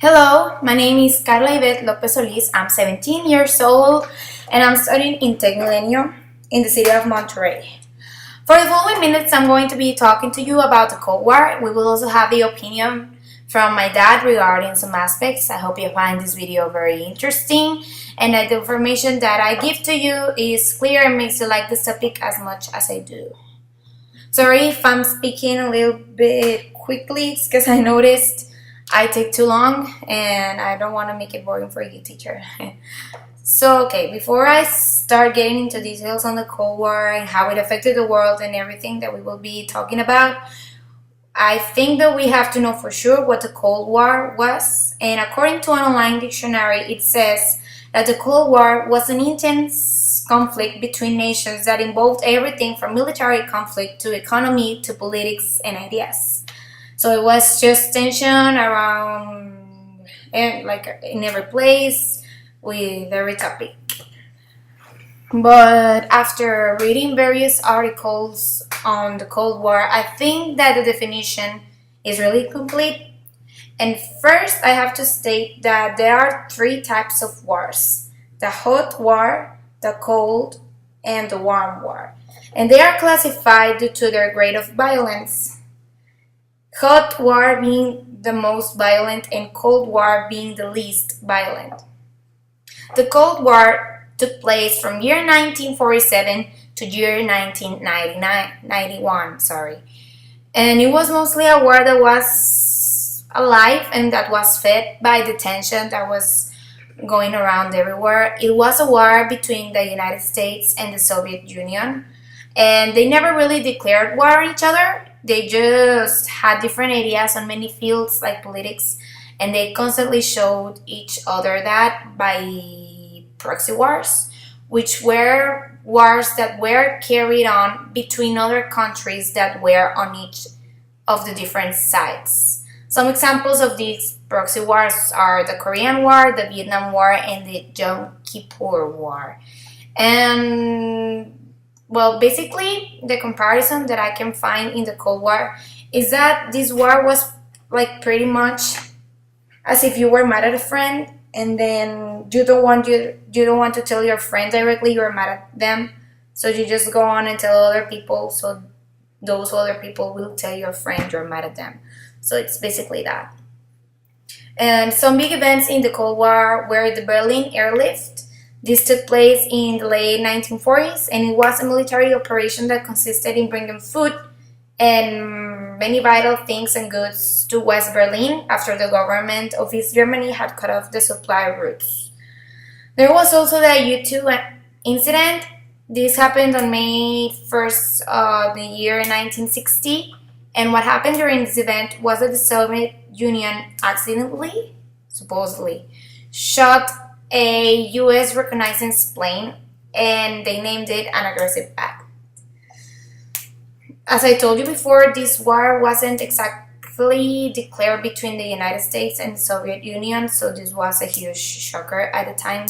Hello, my name is Carla Ivette Lopez Solis. I'm 17 years old and I'm studying in Tech Millennium in the city of Monterrey. For the following minutes, I'm going to be talking to you about the Cold War. We will also have the opinion from my dad regarding some aspects. I hope you find this video very interesting and that the information that I give to you is clear and makes you like this topic as much as I do. Sorry if I'm speaking a little bit quickly, it's because I noticed I take too long and I don't want to make it boring for you, teacher. So, before I start getting into details on the Cold War and how it affected the world and everything that we will be talking about, I think that we have to know for sure what the Cold War was. And according to an online dictionary, it says that the Cold War was an intense conflict between nations that involved everything from military conflict to economy to politics and ideas. So it was just tension around, in every place with every topic. But after reading various articles on the Cold War, I think that the definition is really complete. And first, I have to state that there are three types of wars: the hot war, the cold, and the warm war. And they are classified due to their grade of violence. Hot war being the most violent and Cold War being the least violent. The Cold War took place from year 1947 to year 1991, and it was mostly a war that was alive and that was fed by the tension that was going around everywhere. It was a war between the United States and the Soviet Union, and they never really declared war on each other. They just had different ideas on many fields like politics, and they constantly showed each other that by proxy wars, which were wars that were carried on between other countries that were on each of the different sides. Some examples of these proxy wars are the Korean War, the Vietnam War, and the Yom Kippur War. And well, basically, the comparison that I can find in the Cold War is that this war was like pretty much as if you were mad at a friend and then you don't want to tell your friend directly you're mad at them, so you just go on and tell other people, so those other people will tell your friend you're mad at them. So it's basically that. And some big events in the Cold War were the Berlin airlift. This took place in the late 1940s, and it was a military operation that consisted in bringing food and many vital things and goods to West Berlin after the government of East Germany had cut off the supply routes. There was also the U-2 incident. This happened on May 1st of the year 1960, and what happened during this event was that the Soviet Union accidentally, supposedly, shot a U.S. reconnaissance plane, and they named it an aggressive act. As I told you before, this war wasn't exactly declared between the United States and the Soviet Union, so this was a huge shocker at the time.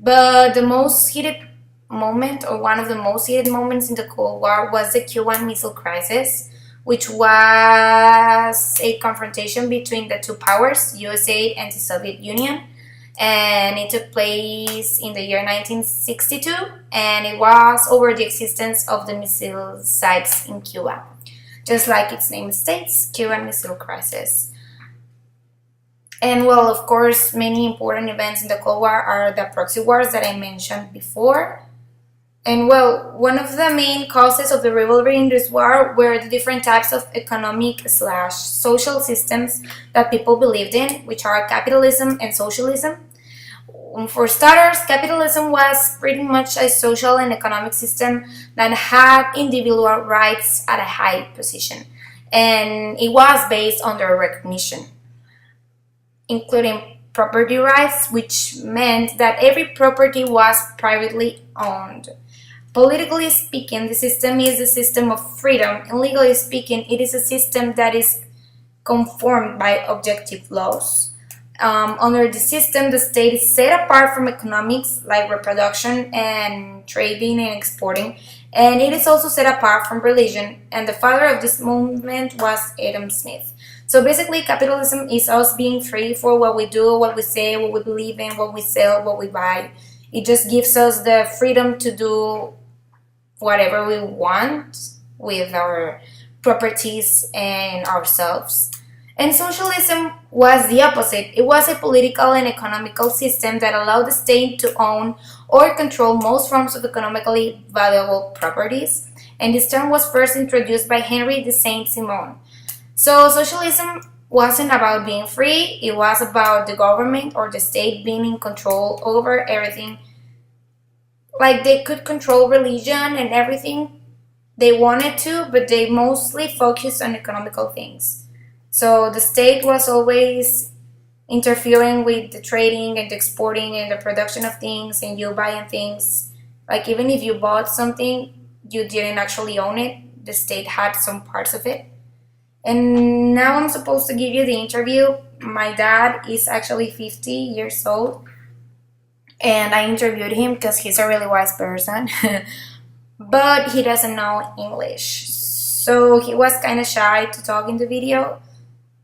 But the most heated moment, or one of the most heated moments in the Cold War, was the Cuban Missile Crisis, which was a confrontation between the two powers, USA and the Soviet Union. And it took place in the year 1962, and it was over the existence of the missile sites in Cuba. Just like its name states, Cuban Missile Crisis. And well, of course, many important events in the Cold War are the proxy wars that I mentioned before. And well, one of the main causes of the rivalry in this war were the different types of economic/social systems that people believed in, which are capitalism and socialism. For starters, capitalism was pretty much a social and economic system that had individual rights at a high position, and it was based on their recognition, including property rights, which meant that every property was privately owned. Politically speaking, the system is a system of freedom, and legally speaking, it is a system that is conformed by objective laws. Under the system, the state is set apart from economics like reproduction and trading and exporting, and it is also set apart from religion, and the father of this movement was Adam Smith. So basically, capitalism is us being free for what we do, what we say, what we believe in, what we sell, what we buy. It just gives us the freedom to do whatever we want with our properties and ourselves. And socialism was the opposite. It was a political and economical system that allowed the state to own or control most forms of economically valuable properties. And this term was first introduced by Henry de Saint-Simon. So socialism wasn't about being free, it was about the government or the state being in control over everything. Like they could control religion and everything they wanted to, but they mostly focused on economical things. So the state was always interfering with the trading and the exporting and the production of things and you buying things. Like even if you bought something, you didn't actually own it. The state had some parts of it. And now I'm supposed to give you the interview. My dad is actually 50 years old. And I interviewed him because he's a really wise person. But he doesn't know English. So he was kind of shy to talk in the video.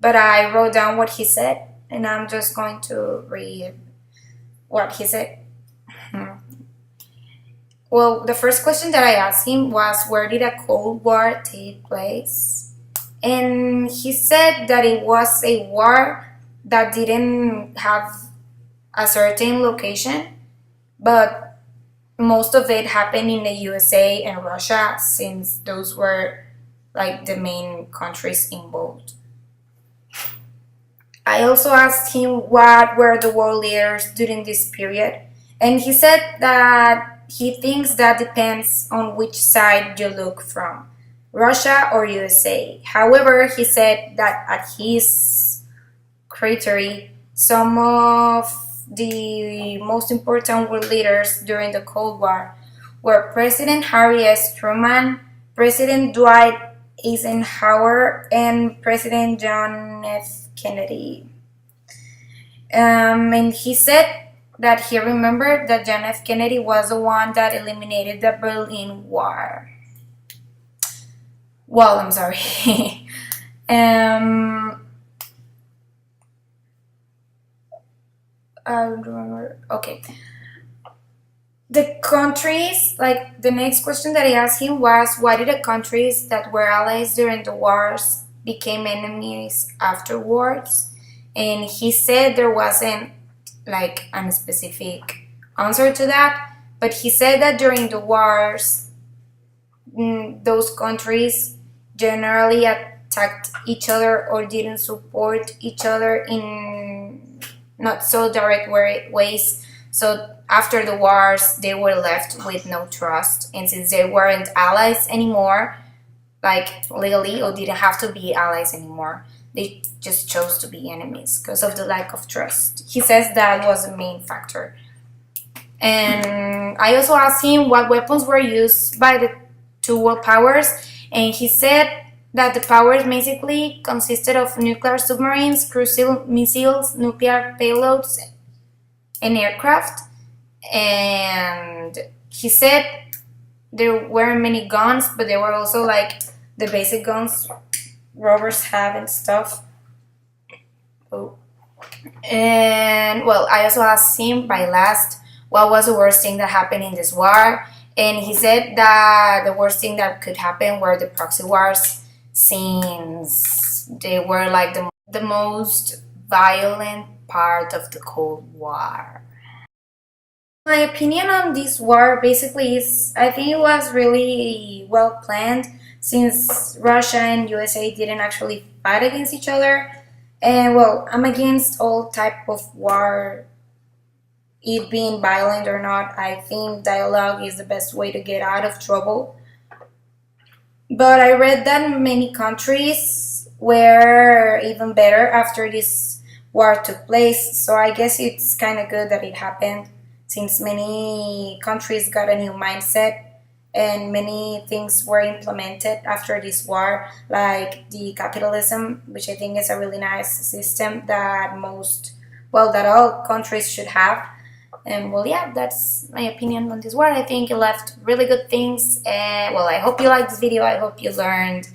But I wrote down what he said. And I'm just going to read what he said. Well, the first question that I asked him was, where did a Cold War take place? And he said that it was a war that didn't have a certain location, but most of it happened in the USA and Russia, since those were like the main countries involved. I also asked him what were the world leaders during this period, and he said that he thinks that depends on which side you look from, Russia or USA. However, he said that at his criteria, some of the most important world leaders during the Cold War were President Harry S. Truman, President Dwight Eisenhower, and President John F. Kennedy. And he said that he remembered that John F. Kennedy was the one that eliminated the Berlin Wall. Well, I'm sorry. I don't remember. Okay. The countries, like the next question that I asked him was, why did the countries that were allies during the wars became enemies afterwards? And he said there wasn't like a specific answer to that, but he said that during the wars, those countries generally attacked each other or didn't support each other in not so direct ways. So after the wars, they were left with no trust, and since they weren't allies anymore, like legally, or didn't have to be allies anymore, they just chose to be enemies because of the lack of trust. He says that was the main factor. And I also asked him what weapons were used by the two world powers, and he said that the powers basically consisted of nuclear submarines, cruise missiles, nuclear payloads, and aircraft. And he said there weren't many guns, but there were also like the basic guns robbers have and stuff. Oh. And well, I also asked him by last what was the worst thing that happened in this war, and he said that the worst thing that could happen were the proxy wars, since they were like the most violent part of the Cold War. My opinion on this war basically is, I think it was really well planned, since Russia and USA didn't actually fight against each other. And well, I'm against all type of war, it being violent or not. I think dialogue is the best way to get out of trouble. But I read that many countries were even better after this war took place, so I guess it's kind of good that it happened, since many countries got a new mindset and many things were implemented after this war, like the capitalism, which I think is a really nice system that that all countries should have. And well, yeah, that's my opinion on this war. I think it left really good things. And well, I hope you liked this video. I hope you learned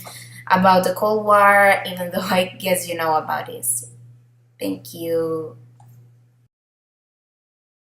about the Cold War, even though I guess you know about this. Thank you.